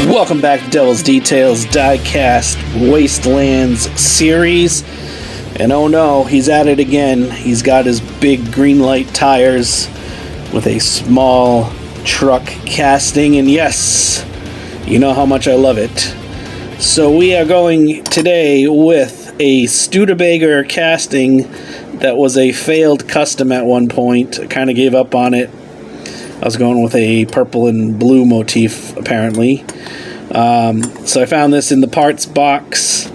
Welcome back to Devil's Details Diecast Wastelands series. And oh no, he's at it again. He's got his big green light tires with a small truck casting. And yes, you know how much I love it. So we are going today with a Studebaker casting that was a failed custom at one point. I kind of gave up on it. I was going with a purple and blue motif, apparently. So I found this in the parts box.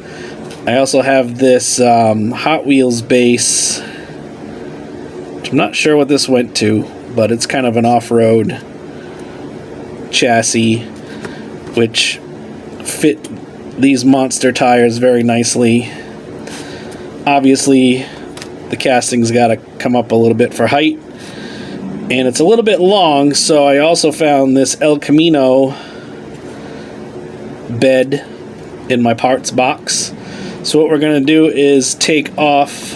I also have this Hot Wheels base, which I'm not sure what this went to, but it's kind of an off-road chassis, which fit these monster tires very nicely. Obviously, the casting's got to come up a little bit for height, and it's a little bit long, so I also found this El Camino bed in my parts box. So what we're going to do is take off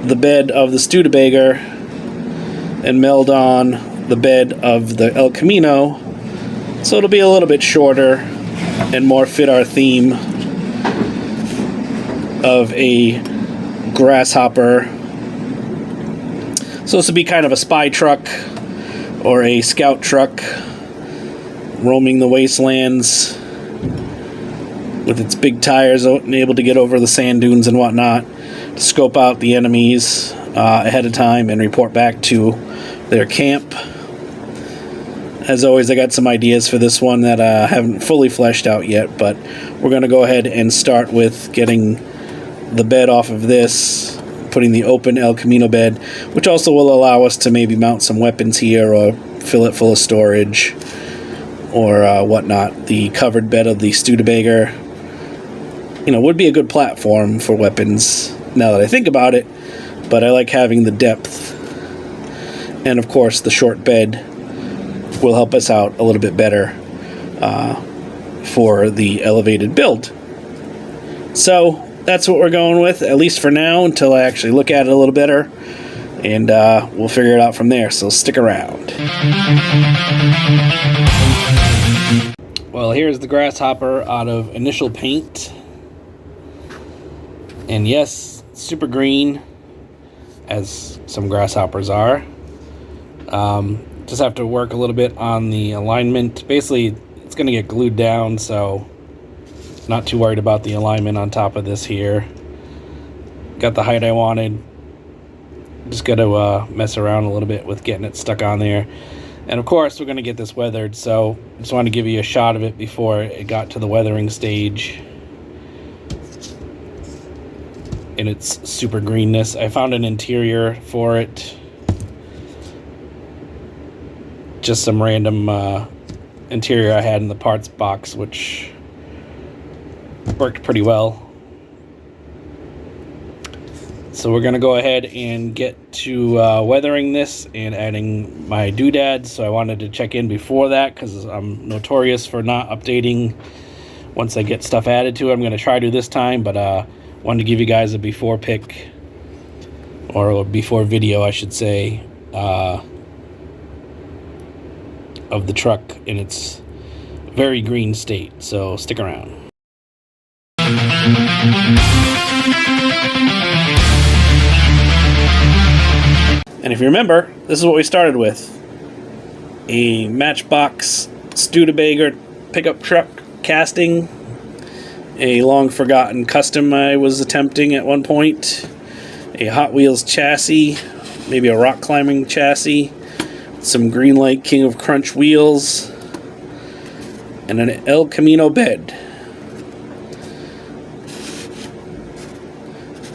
the bed of the Studebaker and meld on the bed of the El Camino, so it'll be a little bit shorter and more fit our theme of a grasshopper. So this would be kind of a spy truck or a scout truck roaming the wastelands with its big tires and able to get over the sand dunes and whatnot to scope out the enemies ahead of time and report back to their camp. As always, I got some ideas for this one that I haven't fully fleshed out yet, but we're going to go ahead and start with getting the bed off of this, putting the open El Camino bed, which also will allow us to maybe mount some weapons here or fill it full of storage or whatnot. The covered bed of the Studebaker, would be a good platform for weapons now that I think about it, but I like having the depth. And of course, the short bed will help us out a little bit better for the elevated build. So that's what we're going with, at least for now, until I actually look at it a little better, and we'll figure it out from there, so stick around. Well, here's the Grasshopper out of initial paint. And yes, super green, as some Grasshoppers are. Just have to work a little bit on the alignment. Basically, it's going to get glued down, so not too worried about the alignment on top of this here. Got the height I wanted. Just got to mess around a little bit with getting it stuck on there. And of course, we're going to get this weathered, so I just wanted to give you a shot of it before it got to the weathering stage in its super greenness. I found an interior for it. Just some random interior I had in the parts box, which worked pretty well. So we're going to go ahead and get to weathering this and adding my doodads. So I wanted to check in before that because I'm notorious for not updating once I get stuff added to it. I'm going to try to this time, but wanted to give you guys a before pic, or a before video, I should say, of the truck in its very green state. So stick around. And if you remember, this is what we started with. A Matchbox Studebaker pickup truck casting. A long-forgotten custom I was attempting at one point. A Hot Wheels chassis. Maybe a rock climbing chassis. Some Greenlight King of Crunch wheels. And an El Camino bed.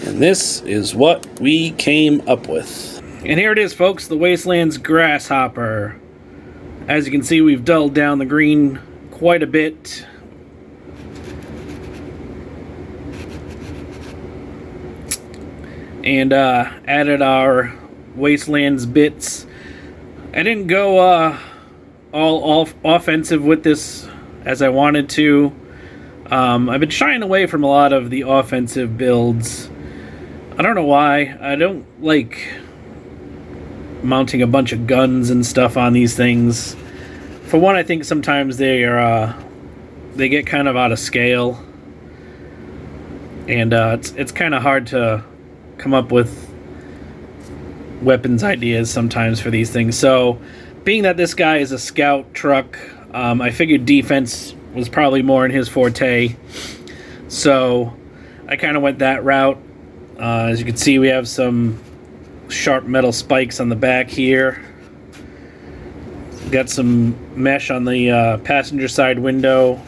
And this is what we came up with. And here it is, folks, the Wastelands Grasshopper. As you can see, we've dulled down the green quite a bit. And added our Wastelands bits. I didn't go all offensive with this as I wanted to. I've been shying away from a lot of the offensive builds. I don't know why. I don't like mounting a bunch of guns and stuff on these things. For one, I think sometimes they get kind of out of scale, and it's kind of hard to come up with weapons ideas sometimes for these things. So, being that this guy is a scout truck, I figured defense was probably more in his forte. So, I kind of went that route. As you can see, we have some sharp metal spikes on the back here. Got some mesh on the passenger side window.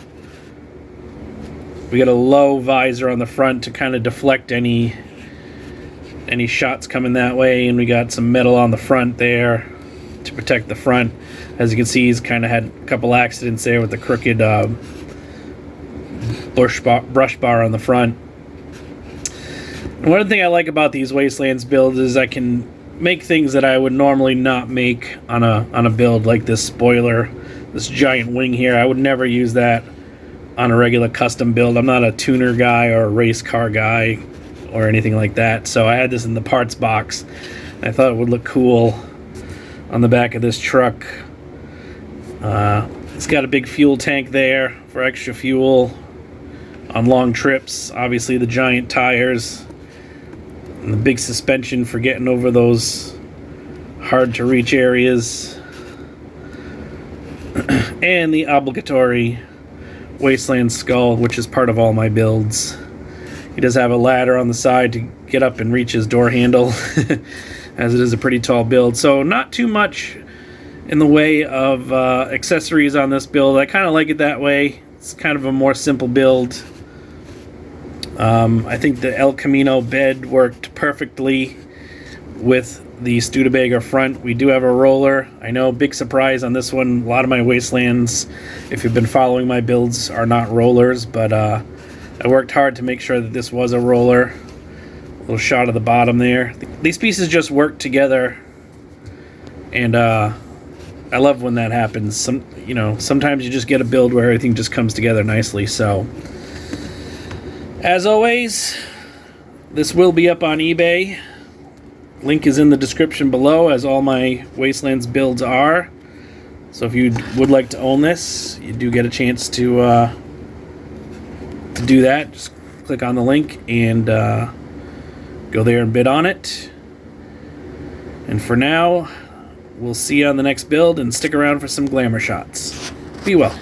We got a low visor on the front to kind of deflect any shots coming that way, and we got some metal on the front there to protect the front. As you can see, he's kind of had a couple accidents there with the crooked brush bar on the front. One thing I like about these Wastelands builds is I can make things that I would normally not make on a build, like this spoiler, this giant wing here. I would never use that on a regular custom build. I'm not a tuner guy or a race car guy or anything like that, so I had this in the parts box. I thought it would look cool on the back of this truck. It's got a big fuel tank there for extra fuel on long trips. Obviously the giant tires and the big suspension for getting over those hard to reach areas. And the obligatory Wasteland skull, which is part of all my builds. He does have a ladder on the side to get up and reach his door handle, as it is a pretty tall build. So not too much in the way of accessories on this build. I kind of like it that way. It's kind of a more simple build. I think the El Camino bed worked perfectly with the Studebaker front. We do have a roller. I know, big surprise on this one. A lot of my Wastelands, if you've been following my builds, are not rollers, but I worked hard to make sure that this was a roller. A little shot of the bottom there. These pieces just work together, and I love when that happens. Sometimes you just get a build where everything just comes together nicely. So, as always, this will be up on eBay. Link is in the description below, as all my Wastelands builds are. So if you would like to own this, you do get a chance to do that. Just click on the link and go there and bid on it. And for now, we'll see you on the next build, and stick around for some glamour shots. Be well.